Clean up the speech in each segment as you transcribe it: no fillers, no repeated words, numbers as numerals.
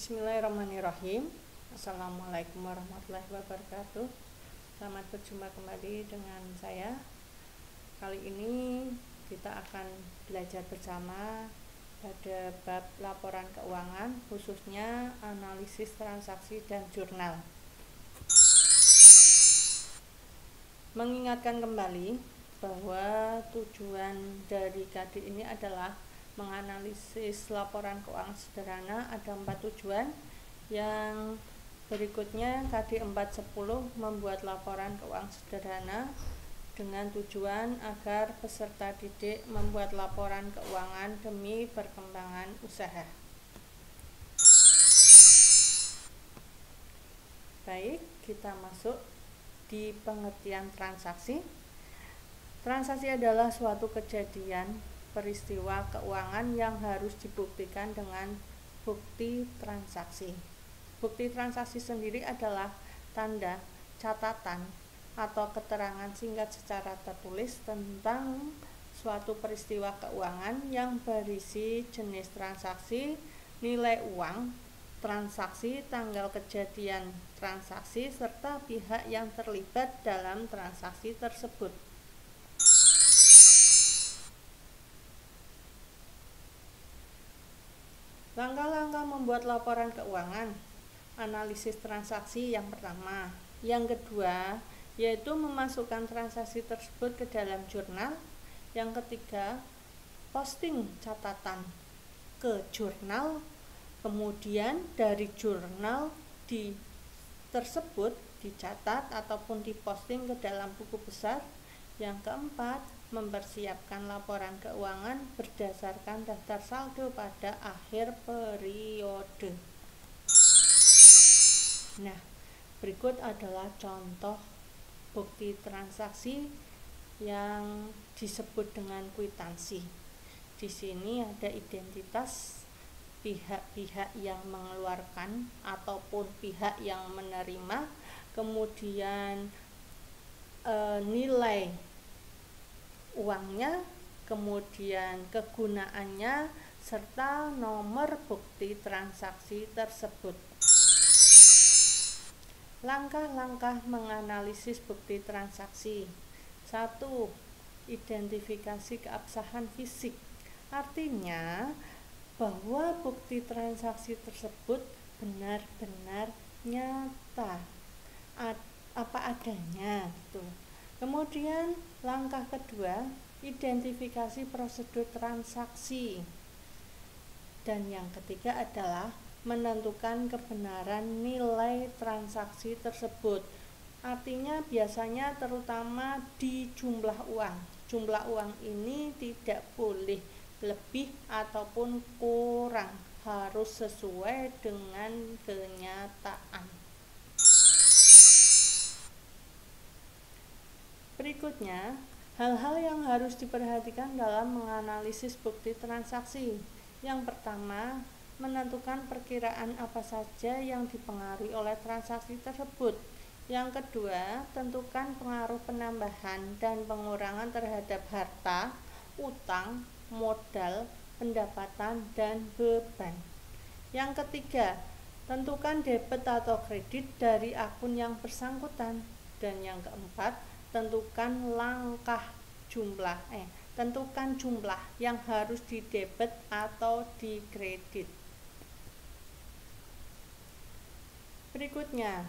Bismillahirrahmanirrahim. Assalamualaikum warahmatullahi wabarakatuh. Selamat berjumpa kembali dengan saya. Kali ini kita akan belajar bersama pada bab laporan keuangan, khususnya analisis transaksi dan jurnal. Mengingatkan kembali bahwa tujuan dari KD ini adalah menganalisis laporan keuangan sederhana. Ada 4 tujuan. Yang berikutnya, KD 410 membuat laporan keuangan sederhana dengan tujuan agar peserta didik membuat laporan keuangan demi perkembangan usaha. Baik, kita masuk di pengertian transaksi. Transaksi adalah suatu kejadian peristiwa keuangan yang harus dibuktikan dengan bukti transaksi. Bukti transaksi sendiri adalah tanda, catatan, atau keterangan singkat secara tertulis tentang suatu peristiwa keuangan yang berisi jenis transaksi, nilai uang, transaksi, tanggal kejadian transaksi, serta pihak yang terlibat dalam transaksi tersebut. Langkah-langkah membuat laporan keuangan. Analisis transaksi yang pertama. Yang kedua, yaitu memasukkan transaksi tersebut ke dalam jurnal. Yang ketiga, posting catatan ke jurnal. Kemudian dari jurnal tersebut dicatat ataupun diposting ke dalam buku besar. Yang keempat, mempersiapkan laporan keuangan berdasarkan daftar saldo pada akhir periode. Nah, berikut adalah contoh bukti transaksi yang disebut dengan kwitansi. Di sini ada identitas pihak-pihak yang mengeluarkan ataupun pihak yang menerima, kemudian nilai uangnya, kemudian kegunaannya, serta nomor bukti transaksi tersebut. Langkah-langkah menganalisis bukti transaksi. 1. Identifikasi keabsahan fisik. Artinya bahwa bukti transaksi tersebut benar-benar nyata, apa adanya gitu. Kemudian langkah kedua, identifikasi prosedur transaksi. Dan yang ketiga adalah menentukan kebenaran nilai transaksi tersebut. Artinya biasanya terutama di jumlah uang. Jumlah uang ini tidak boleh lebih ataupun kurang, harus sesuai dengan kenyataan. Berikutnya, hal-hal yang harus diperhatikan dalam menganalisis bukti transaksi. Yang pertama, menentukan perkiraan apa saja yang dipengaruhi oleh transaksi tersebut. Yang kedua, tentukan pengaruh penambahan dan pengurangan terhadap harta, utang, modal, pendapatan, dan beban. Yang ketiga, tentukan debit atau kredit dari akun yang bersangkutan. Dan yang keempat, tentukan jumlah yang harus didebit atau dikredit. Berikutnya,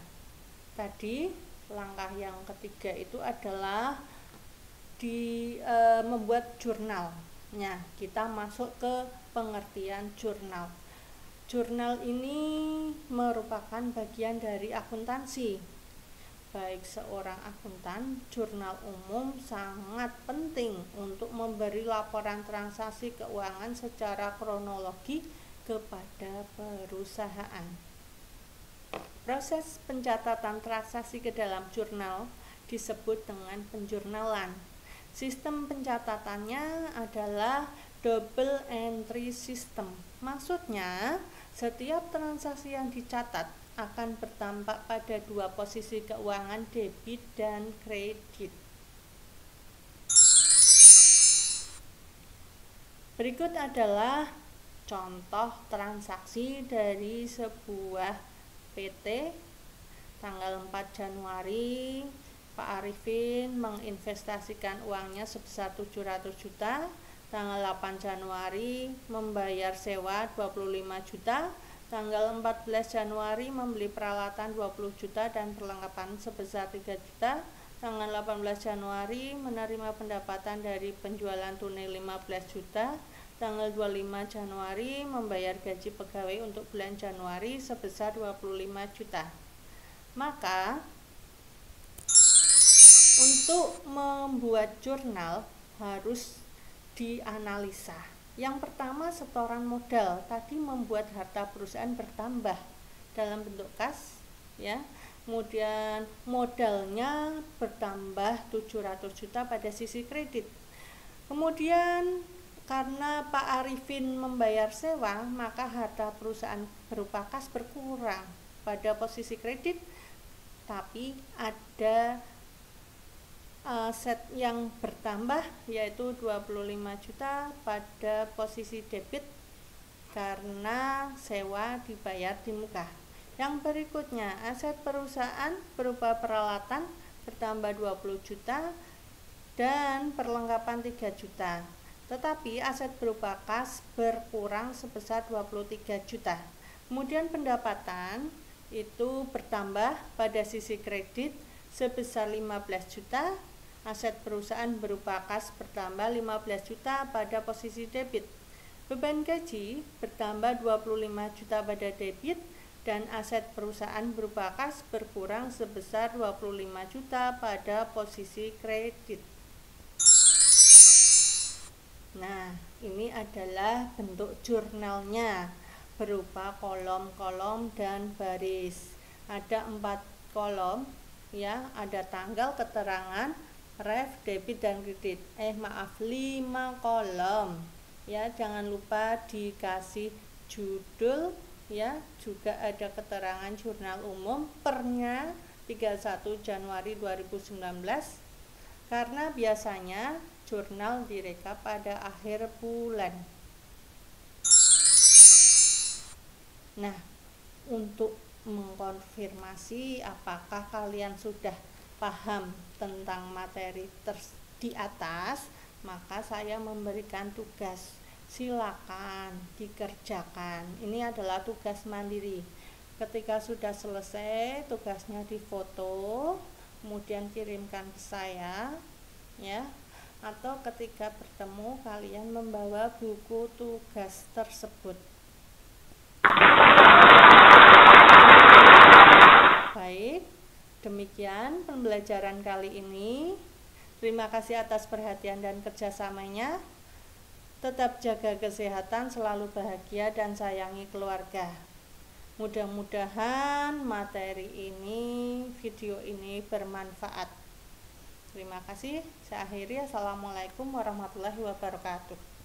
tadi langkah yang ketiga itu adalah membuat jurnal. Nah, kita masuk ke pengertian jurnal. Jurnal ini merupakan bagian dari akuntansi. Baik seorang akuntan, jurnal umum sangat penting untuk memberi laporan transaksi keuangan secara kronologi kepada perusahaan. Proses pencatatan transaksi ke dalam jurnal disebut dengan penjurnalan. Sistem pencatatannya adalah double entry system. Maksudnya, setiap transaksi yang dicatat akan bertampak pada dua posisi keuangan, debit dan kredit. Berikut adalah contoh transaksi dari sebuah PT tanggal 4 Januari. Pak Arifin menginvestasikan uangnya sebesar 700 juta. Tanggal 8 Januari membayar sewa 25 juta. Tanggal 14 Januari membeli peralatan 20 juta dan perlengkapan sebesar 3 juta. Tanggal 18 Januari menerima pendapatan dari penjualan tunai 15 juta. Tanggal 25 Januari membayar gaji pegawai untuk bulan Januari sebesar 25 juta. Maka untuk membuat jurnal harus dianalisa. Yang pertama, setoran modal. Tadi membuat harta perusahaan bertambah dalam bentuk kas, ya. Kemudian modalnya bertambah 700 juta pada sisi kredit. Kemudian karena Pak Arifin membayar sewa, maka harta perusahaan berupa kas berkurang pada posisi kredit, tapi ada aset yang bertambah yaitu 25 juta pada posisi debit karena sewa dibayar di muka. Yang berikutnya, aset perusahaan berupa peralatan bertambah 20 juta dan perlengkapan 3 juta. Tetapi aset berupa kas berkurang sebesar 23 juta. Kemudian pendapatan itu bertambah pada sisi kredit sebesar 15 juta. Aset perusahaan berupa kas bertambah 15 juta pada posisi debit. Beban gaji bertambah 25 juta pada debit dan aset perusahaan berupa kas berkurang sebesar 25 juta pada posisi kredit. Nah, ini adalah bentuk jurnalnya berupa kolom-kolom dan baris. Ada 4 kolom, ya, ada tanggal, keterangan, ref, debit dan kredit. 5 kolom. Ya, jangan lupa dikasih judul, ya, juga ada keterangan jurnal umum pernya 31 Januari 2019 karena biasanya jurnal direkap pada akhir bulan. Nah, untuk mengkonfirmasi apakah kalian sudah paham tentang materi di atas, maka saya memberikan tugas. Silakan dikerjakan. Ini adalah tugas mandiri. Ketika sudah selesai, tugasnya difoto, kemudian kirimkan ke saya, ya. Atau ketika bertemu kalian membawa buku tugas tersebut. Baik, demikian pembelajaran kali ini. Terima kasih atas perhatian dan kerjasamanya. Tetap jaga kesehatan, selalu bahagia dan sayangi keluarga. Mudah-mudahan materi ini, video ini bermanfaat. Terima kasih. Saya akhiri. Assalamualaikum warahmatullahi wabarakatuh.